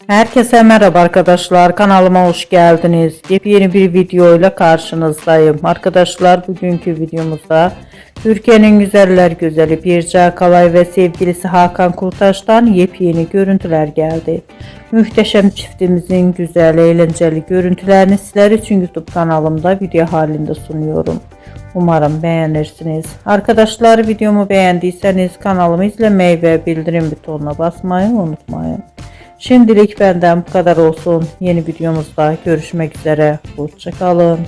Herkese merhaba arkadaşlar, kanalıma hoş geldiniz. Yepyeni bir video ile karşınızdayım. Arkadaşlar, bugünkü videomuzda Türkiye'nin güzeller güzeli Birce Akalay ve sevgilisi Hakan Kurtaş'tan yepyeni görüntüler geldi. Muhteşem çiftimizin güzel, eğlenceli görüntülerini sizler için YouTube kanalımda video halinde sunuyorum. Umarım beğenirsiniz. Arkadaşlar, videomu beğendiyseniz kanalımı izlemeyi ve bildirim butonuna basmayı unutmayın. Şimdilik benden bu kadar olsun. Yeni videomuzda görüşmek üzere. Hoşça kalın.